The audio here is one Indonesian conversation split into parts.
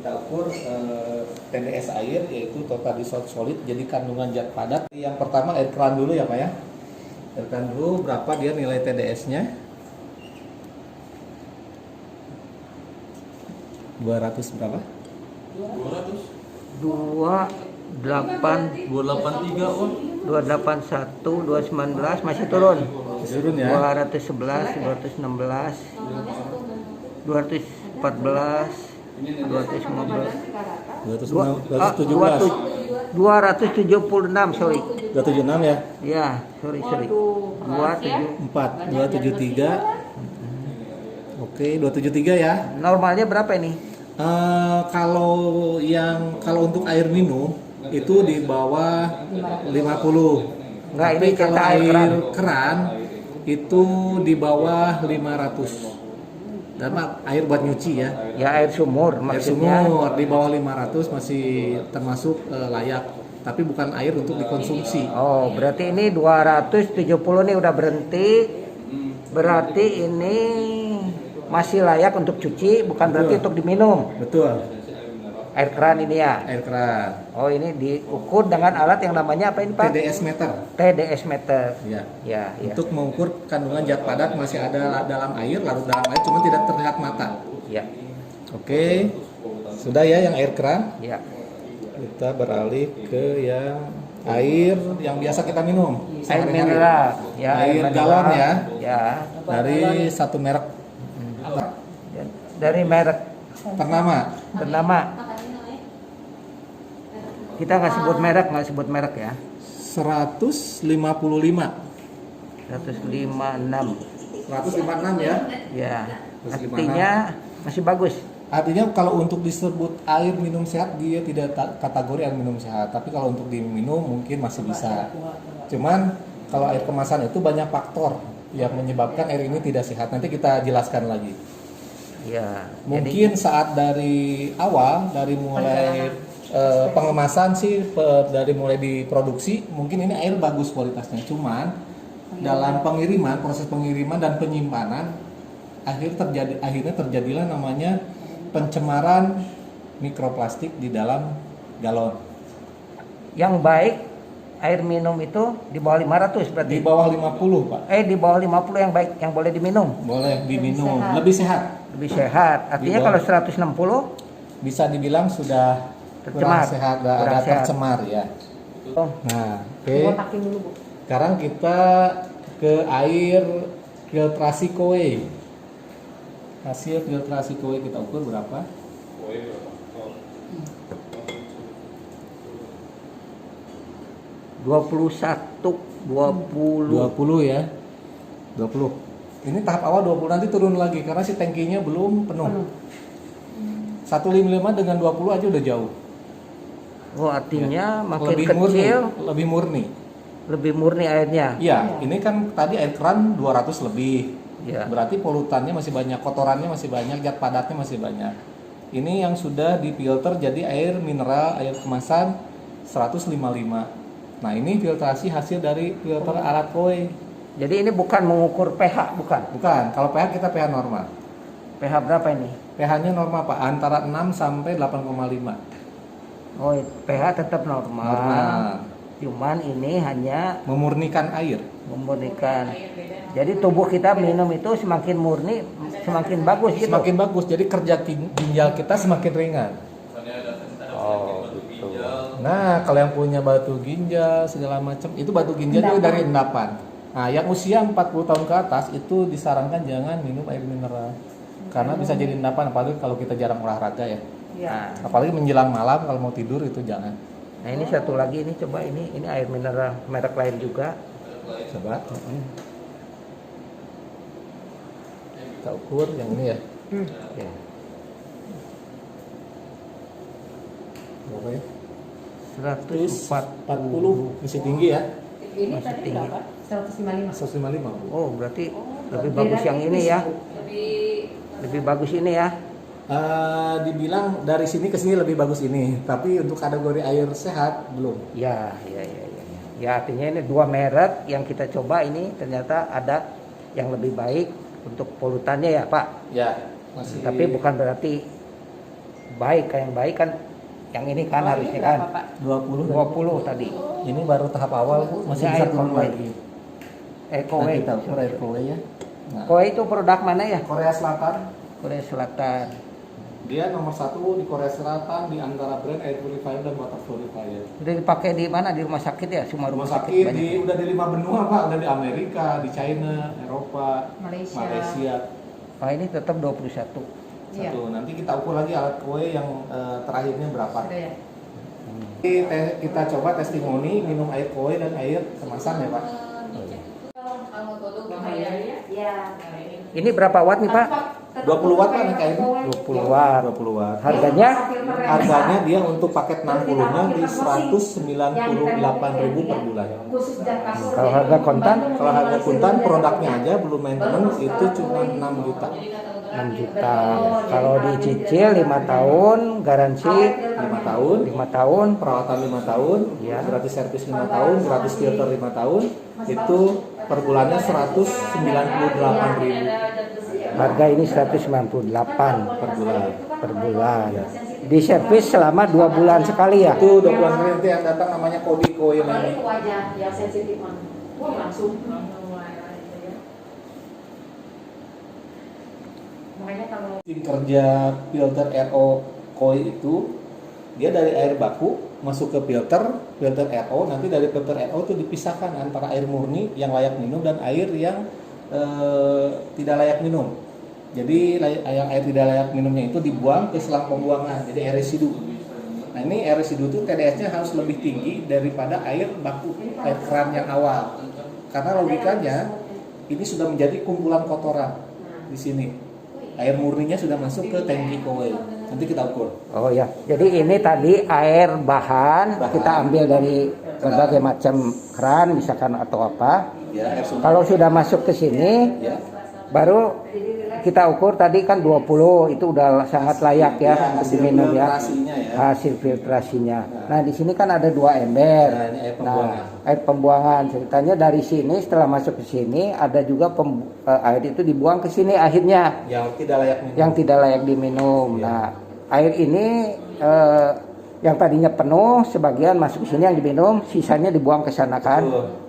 kita ukur TDS air, yaitu total dissolved solid, jadi kandungan zat padat. Yang pertama air keran dulu ya Pak ya. Air keran dulu, berapa dia nilai TDS-nya? 200 berapa? 283 oh. 281 219 masih turun. Turun ya. 211 216 214 215 276 sorry. 276 ya. Ya, sorry. 4 273. Oke, 273 ya. Normalnya berapa ini? Kalau untuk air minum itu di bawah 50. Enggak, Tapi ini kalau air air keran itu di bawah 500. Dan air buat nyuci ya. Ya air sumur Air maksudnya. sumur di bawah 500 masih termasuk layak, tapi bukan air untuk dikonsumsi. Oh, berarti ini 270 nih udah berhenti. Berarti ini masih layak untuk cuci, bukan berarti untuk diminum. Betul. Air keran ini ya. Air keran. Oh, ini diukur dengan alat yang namanya apa ini, Pak? TDS meter. TDS meter. Ya. Ya. Untuk mengukur kandungan zat padat masih ada dalam air, larut dalam air, cuma tidak terlihat mata. Ya. Oke. Sudah ya yang air keran. Ya. Kita beralih ke yang air yang biasa kita minum. Air sehari-hari. mineral. Ya, Air mineral. galon ya. Ya. Dari satu merek Dari merek ternama. Kita nggak sebut merek ya. 155. 156. 156 ya. Ya. 156. Artinya masih bagus. Artinya kalau untuk disebut air minum sehat dia tidak kategori air minum sehat, tapi kalau untuk diminum mungkin masih bisa. Cuman kalau air kemasan itu banyak faktor yang menyebabkan air ini tidak sehat. Nanti kita jelaskan lagi. Ya. Mungkin saat dari awal, dari mulai pengemasan sih, dari mulai diproduksi, mungkin ini air bagus kualitasnya. Cuman dalam pengiriman, proses pengiriman dan penyimpanan, akhirnya terjadilah namanya pencemaran mikroplastik di dalam galon. Yang baik air minum itu di bawah 500 berarti. Di bawah 50, Pak. Di bawah 50 yang baik, yang boleh diminum. Boleh diminum, lebih sehat. Lebih sehat. Artinya kalau 160 bisa dibilang sudah kurang tercemar. sehat, Kurang ada sehat. tercemar ya. Oh. Nah, oke. Sekarang kita ke air filtrasi koe. Hasil filtrasi koe kita ukur berapa? 20 ya. 20. Ini tahap awal 20, nanti turun lagi karena si tangkinya belum penuh. 155 dengan 20 aja udah jauh. Oh, artinya Ya. makin Lebih kecil lebih murni airnya. Iya, ini kan tadi air keran 200 lebih. Ya. Berarti polutannya masih banyak, kotorannya masih banyak, zat padatnya masih banyak. Ini yang sudah difilter jadi air mineral, air kemasan 155. Nah, ini filtrasi hasil dari filter alat koe. Jadi ini bukan mengukur pH, bukan. Bukan, kalau pH kita pH normal. pH berapa ini? pH-nya normal, Pak, antara 6 sampai 8,5. Oh, pH tetap normal. Cuman ini hanya Memurnikan air. memurnikan. Jadi tubuh kita minum itu semakin murni, semakin bagus gitu. Semakin bagus, jadi kerja ginjal kita semakin ringan. Oh, gitu. Nah, kalau yang punya batu ginjal segala macam, itu batu ginjal juga dari endapan. Nah, yang usia 40 tahun ke atas itu disarankan jangan minum air mineral. Karena bisa jadi endapan, apalagi kalau kita jarang olahraga ya. Ya. Apalagi menjelang malam kalau mau tidur itu jangan. Nah, ini satu lagi, ini coba ini air mineral merek lain juga. Coba. Kita ukur yang ini ya. Ya. Berapa ya? 140. Masih tinggi ya? Ini Masih tadi tinggi. berapa? 155. 155. Bu. Oh, berarti lebih bagus yang ini ya. Lebih bagus ini ya. Dibilang dari sini ke sini lebih bagus ini, tapi untuk kategori air sehat belum. Ya. Ya, artinya ini dua merek yang kita coba ini ternyata ada yang lebih baik untuk polutannya ya, Pak. Ya, masih. Tapi bukan berarti baik, yang baik kan yang ini kan harusnya kan 20 tadi. Ini baru tahap awal Bu, masih Ini bisa air turun Koi. lagi. Koi. Nah, kita ukur air Koi ya. Nah, Koi itu produk mana ya? Korea Selatan, Korea Selatan. dia nomor 1 di Korea Selatan di antara brand air purifier dan water purifier. Udah dipakai di mana? Di rumah sakit ya? Semua Rumah rumah sakit banyak. udah di 5 benua Pak, udah di Amerika, di China, Eropa, Malaysia. Malaysia. Oh, ini tetap 21. Iya. Satu. Nanti kita ukur lagi alat kue yang terakhirnya berapa. Sudah ya. Kita coba testimoni minum air kue dan air kemasan ya Pak. Ini berapa watt nih Pak? 20 watt Pak nih kayak ini. 20 watt. 20 watt. Harganya? Harganya dia untuk paket 60-nya di 198.000 per bulan. Kalau harga kontan? Kalau harga kuntan produknya aja belum maintenance itu cuma 6 juta. 6 juta. Kalau dicicil 5 tahun, garansi 5 tahun, 5 tahun. perawatan 5 tahun, Ya. gratis servis 5 tahun, gratis filter 5 tahun, itu per bulannya 198.000 Harga ini 198 per bulan. per bulan. Di servis selama 2 bulan sekali ya? Itu 2 bulan sekali nanti yang datang namanya Kodi Koin ini. wajah yang sensitif langsung. Makanya kalau Tim kerja filter RO Koi itu dia dari air baku masuk ke filter RO, nanti dari filter RO itu dipisahkan antara air murni yang layak minum dan air yang tidak layak minum. Jadi yang air tidak layak minumnya itu dibuang ke selang pembuangan, jadi air residu. Nah ini air residu itu TDS-nya harus lebih tinggi daripada air baku, air keran yang awal. Karena logikanya ini sudah menjadi kumpulan kotoran di sini. Air murninya sudah masuk ke tangki koi. Nanti kita ukur. Oh ya, jadi ini tadi air bahan kita ambil dari berbagai macam keran misalkan atau apa. Ya, air sungai. Kalau sudah masuk ke sini, Ya. baru kita ukur tadi kan 20, itu udah sangat layak ya untuk hasil diminum ya. filtrasinya ya. Hasil filtrasinya. Nah di sini kan ada 2 ember. Nah, ini air pembuangan. Nah, air pembuangan. Ceritanya dari sini setelah masuk ke sini ada juga air itu dibuang ke sini akhirnya Yang tidak layak minum. yang tidak layak diminum. Iya. Nah air ini yang tadinya penuh sebagian masuk ke sini yang diminum, sisanya dibuang ke sana kan. Betul.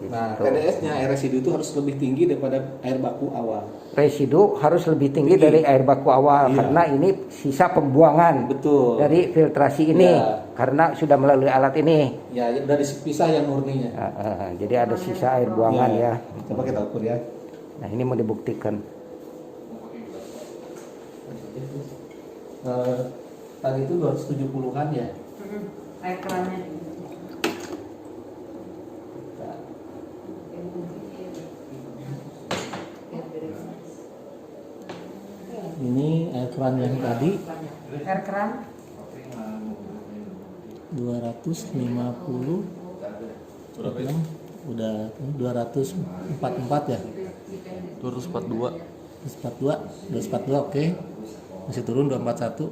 Nah, Gitu. TDS-nya air residu itu harus lebih tinggi daripada air baku awal. Residu harus lebih tinggi Tinggi. dari air baku awal Iya. karena ini sisa pembuangan Betul. dari filtrasi ini Iya. karena sudah melalui alat ini. Ya, udah dipisah yang murninya. Jadi ada sisa air buangan ya. Coba kita ukur ya. Nah ini mau dibuktikan. Tadi itu 270-an ya. air kerannya. Ini air keran yang tadi Air keran 250 udah 244 ya. 242. 242 oke. Masih turun 241.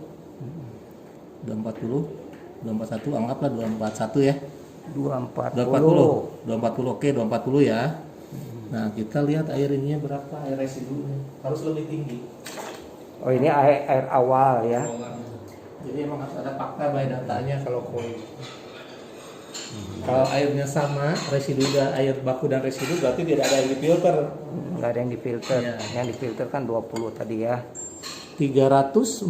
240 241 anggaplah 241 ya. 240. 240 oke 240 ya. Nah kita lihat air ininya berapa, air residunya harus lebih tinggi. Oh ini air awal ya. Jadi emang harus ada fakta by datanya kalau koi. Kalau airnya sama, residu dan air baku dan residu berarti tidak ada yang difilter. Nggak ada yang difilter. Iya. Yang difilter kan 20 tadi ya. 346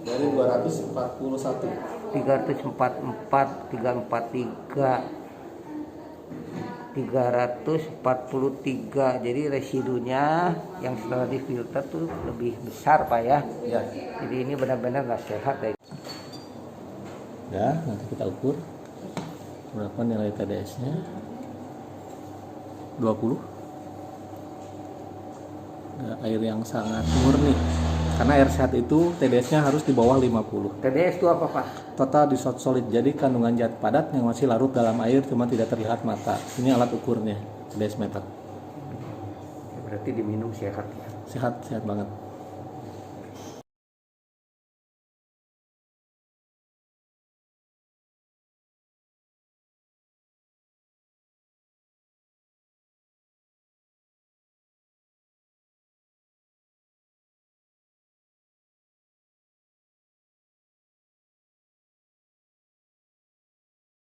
dari 241. 344, 343, 343. Jadi residunya yang setelah difilter tuh lebih besar Pak ya. Ya. Jadi ini benar-benar nggak sehat ya. Ya, nanti kita ukur berapa nilai TDS-nya. 20. Nah, air yang sangat murni. Karena air sehat itu TDS-nya harus di bawah 50. TDS itu apa Pak? Total dissolved solid, jadi kandungan zat padat yang masih larut dalam air cuma tidak terlihat mata. Ini alat ukurnya, TDS meter. Berarti diminum sehat ya. Sehat banget.